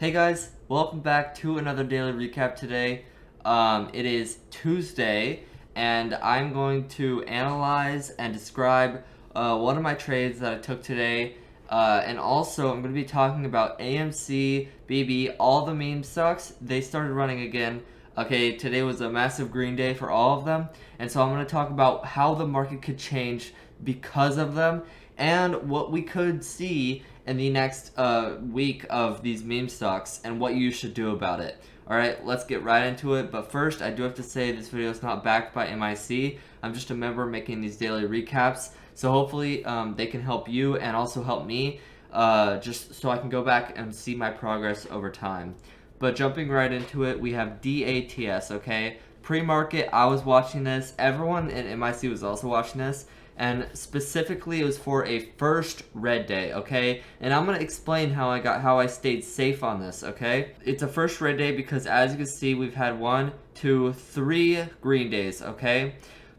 Hey guys, welcome back to another daily recap today. It is Tuesday, and I'm going to analyze and describe one of my trades that I took today. And also, I'm going to be talking about AMC, BB, all the meme stocks. They started running again. Okay, today was a massive green day for all of them, and so I'm going to talk about how the market could change because of them and what we could see in the next week of these meme stocks and what you should do about it. Alright, let's get right into it. But first, I do have to say this video is not backed by MIC. I'm just a member making these daily recaps. So hopefully they can help you and also help me just so I can go back and see my progress over time. But jumping right into it, we have DATS, okay? Pre-market, I was watching this. Everyone in MIC was also watching this. And specifically, it was for a first red day, okay? And I'm gonna explain how I stayed safe on this, okay? It's a first red day because, as you can see, we've had 1, 2, 3 green days, okay?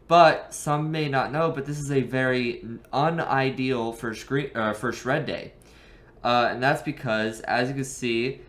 But some may not know, but this is a very unideal first red day, and that's because, as you can see,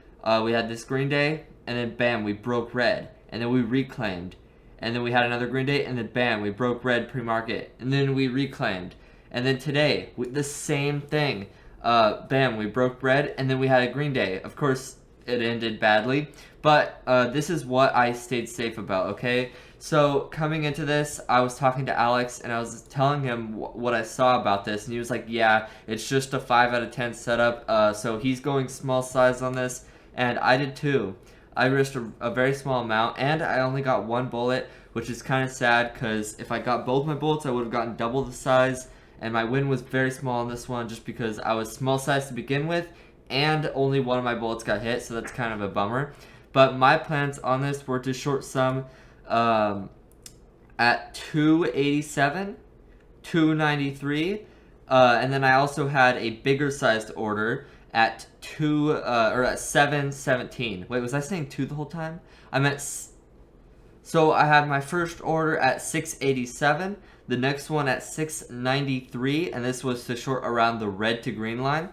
we had this green day, and then bam, we broke red, and then we reclaimed. And then we had another green day, and then bam, we broke red pre-market, and then we reclaimed. And then today, the same thing. Bam, we broke red, and then we had a green day. Of course, it ended badly, but this is what I stayed safe about, okay? So coming into this, I was talking to Alex, and I was telling him what I saw about this, and he was like, yeah, it's just a 5 out of 10 setup, so he's going small size on this, and I did too. I risked a very small amount, and I only got one bullet, which is kind of sad because if I got both my bullets, I would have gotten double the size, and my win was very small on this one just because I was small size to begin with, and only one of my bullets got hit, so that's kind of a bummer. But my plans on this were to short some at 287, 293, and then I also had a bigger sized order at 717. Wait, was I saying 2 the whole time? I meant so I had my first order at 687, the next one at 693, and this was to short around the red to green line,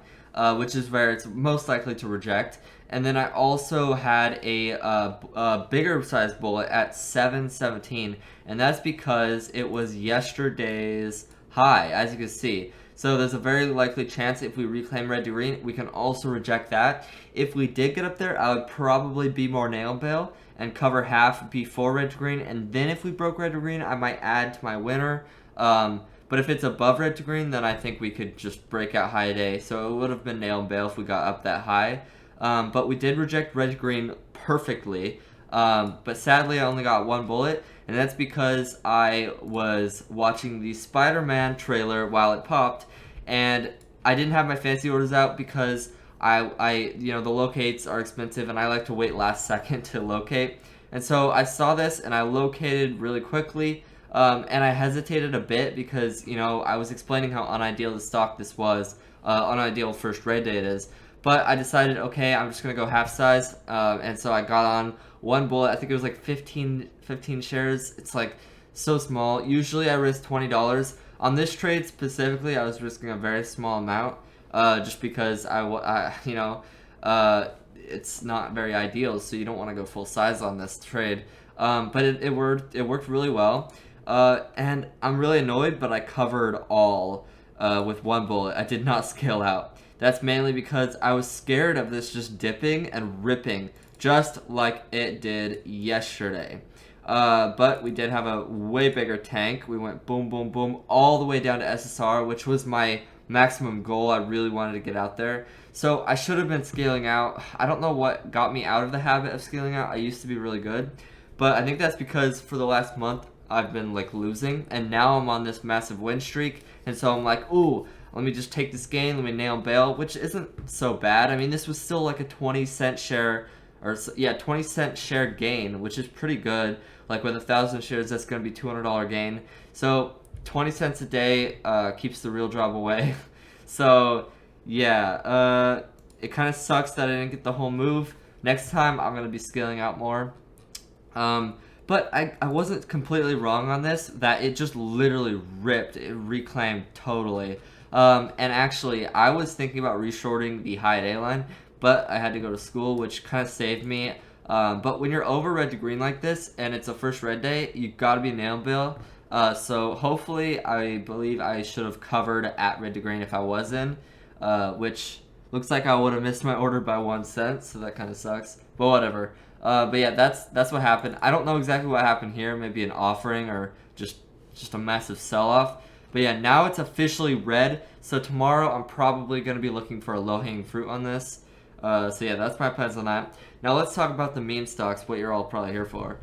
which is where it's most likely to reject. And then I also had a bigger size bullet at 717, and that's because it was yesterday's high, as you can see. So there's a very likely chance if we reclaim red to green, we can also reject that. If we did get up there, I would probably be more nail bail and cover half before red to green, and then if we broke red to green, I might add to my winner. But if it's above red to green, then I think we could just break out high day. So it would have been nail and bail if we got up that high. But we did reject red to green perfectly. But sadly, I only got one bullet, and that's because I was watching the Spider-Man trailer while it popped, and I didn't have my fancy orders out because the locates are expensive, and I like to wait last second to locate. And so I saw this, and I located really quickly, and I hesitated a bit because, I was explaining how unideal the stock this was, unideal first red day it is. But I decided, okay, I'm just going to go half size, and so I got on one bullet. I think it was like 15 shares. It's like so small. Usually I risk $20. On this trade specifically, I was risking a very small amount, just because it's not very ideal, so you don't want to go full size on this trade. But it worked really well, and I'm really annoyed, but I covered all with one bullet. I did not scale out. That's mainly because I was scared of this just dipping and ripping, just like it did yesterday. But we did have a way bigger tank. We went boom, boom, boom, all the way down to SSR, which was my maximum goal. I really wanted to get out there. So I should have been scaling out. I don't know what got me out of the habit of scaling out. I used to be really good. But I think that's because for the last month, I've been like losing, and now I'm on this massive win streak, and so I'm like, ooh, let me just take this gain, let me nail bail, which isn't so bad. I mean, this was still like a 20-cent share, 20-cent share gain, which is pretty good. Like with 1,000 shares, that's going to be $200 gain. So 20 cents a day keeps the real job away. So yeah, it kind of sucks that I didn't get the whole move. Next time, I'm going to be scaling out more. But I wasn't completely wrong on this, that it just literally ripped. It reclaimed totally. And actually, I was thinking about reshorting the high day line, but I had to go to school, which kind of saved me. But when you're over red to green like this, and it's a first red day, you gotta be nail bill. So hopefully, I believe I should have covered at red to green if I was in, which looks like I would have missed my order by 1 cent, so that kind of sucks. But whatever. But yeah, that's what happened. I don't know exactly what happened here. Maybe an offering or just a massive sell-off. But yeah, now it's officially red. So tomorrow I'm probably going to be looking for a low-hanging fruit on this. So yeah, that's my plans on that. Now let's talk about the meme stocks, what you're all probably here for.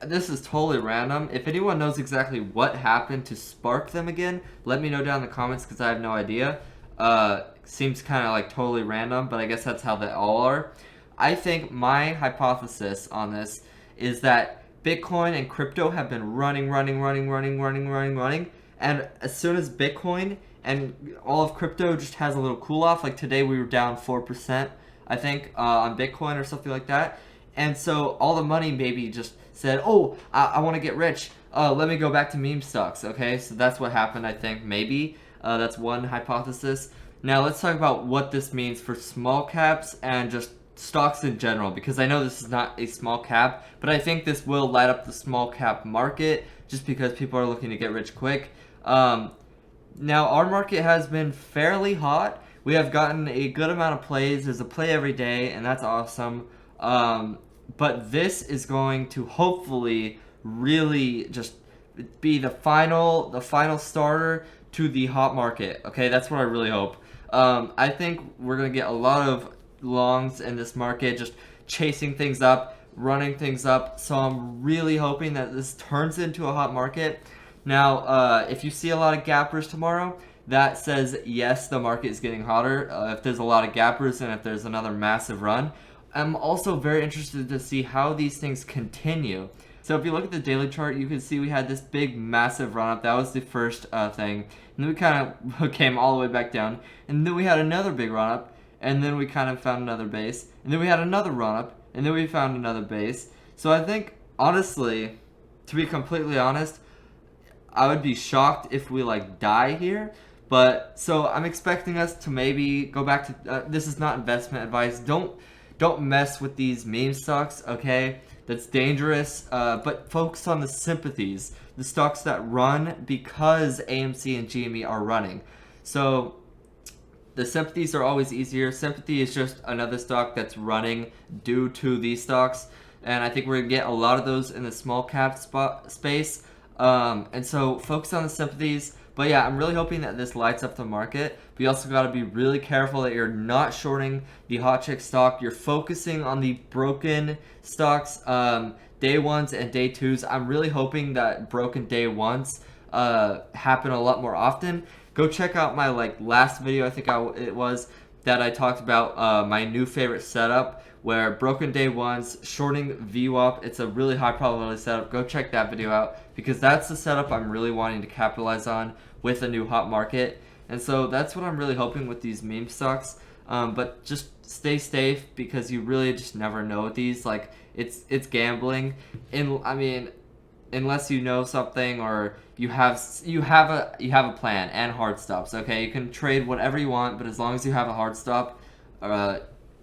This is totally random. If anyone knows exactly what happened to spark them again, let me know down in the comments because I have no idea. Seems kind of like totally random, but I guess that's how they all are. I think my hypothesis on this is that Bitcoin and crypto have been running, and as soon as Bitcoin and all of crypto just has a little cool off, like today we were down 4%, I think, on Bitcoin or something like that, and so all the money maybe just said, oh, I want to get rich, let me go back to meme stocks, okay? So that's what happened, I think, maybe. That's one hypothesis. Now let's talk about what this means for small caps and just stocks in general, because I know this is not a small cap, but I think this will light up the small cap market just because people are looking to get rich quick. Now our market has been fairly hot. We have gotten a good amount of plays. There's a play every day, and that's awesome. But this is going to hopefully really just be the final starter to the hot market. Okay, that's what I really hope. I think we're gonna get a lot of longs in this market, just chasing things up, running things up. So I'm really hoping that this turns into a hot market. Now, if you see a lot of gappers tomorrow, that says yes, the market is getting hotter. If there's a lot of gappers and if there's another massive run, I'm also very interested to see how these things continue. So if you look at the daily chart, you can see we had this big, massive run-up. That was the first thing. And then we kind of came all the way back down. And then we had another big run-up. And then we kind of found another base. And then we had another run-up. And then we found another base. So I think, honestly, to be completely honest, I would be shocked if we, like, die here. But, so I'm expecting us to maybe go back to... this is not investment advice. Don't mess with these meme stocks, okay? That's dangerous, but focus on the sympathies, the stocks that run because AMC and GME are running. So the sympathies are always easier. Sympathy is just another stock that's running due to these stocks, and I think we're gonna get a lot of those in the small cap space. And so focus on the sympathies. But yeah, I'm really hoping that this lights up the market. But you also got to be really careful that you're not shorting the hot chick stock. You're focusing on the broken stocks, day ones and day twos. I'm really hoping that broken day ones happen a lot more often. Go check out my last video, I think it was, that I talked about my new favorite setup, where broken day ones, shorting VWAP, it's a really high probability setup. Go check that video out, because that's the setup I'm really wanting to capitalize on with a new hot market. And so that's what I'm really hoping with these meme stocks. But just stay safe, because you really just never know with these. Like, it's gambling. I mean, unless you know something or you have a plan and hard stops. Okay, you can trade whatever you want, but as long as you have a hard stop,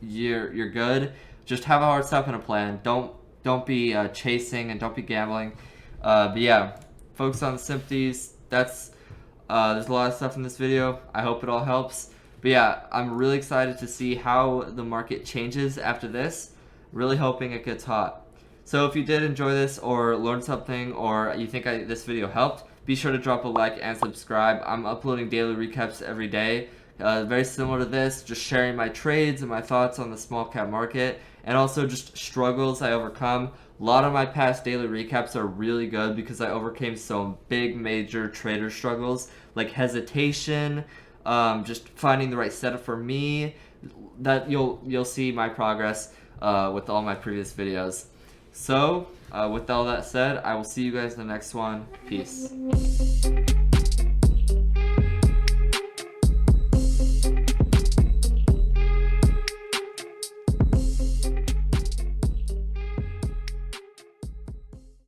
you're good. Just have a hard stop and a plan. Don't be chasing, and don't be gambling. But yeah, focus on the sympathies. There's a lot of stuff in this video. I hope it all helps. But yeah, I'm really excited to see how the market changes after this. Really hoping it gets hot. So if you did enjoy this or learn something, or you think this video helped, be sure to drop a like and subscribe. I'm uploading daily recaps every day. Very similar to this, just sharing my trades and my thoughts on the small cap market, and also just struggles I overcome. A lot of my past daily recaps are really good because I overcame some big major trader struggles, like hesitation, just finding the right setup for me. That you'll see my progress with all my previous videos. So with all that said, I will see you guys in the next one. Peace.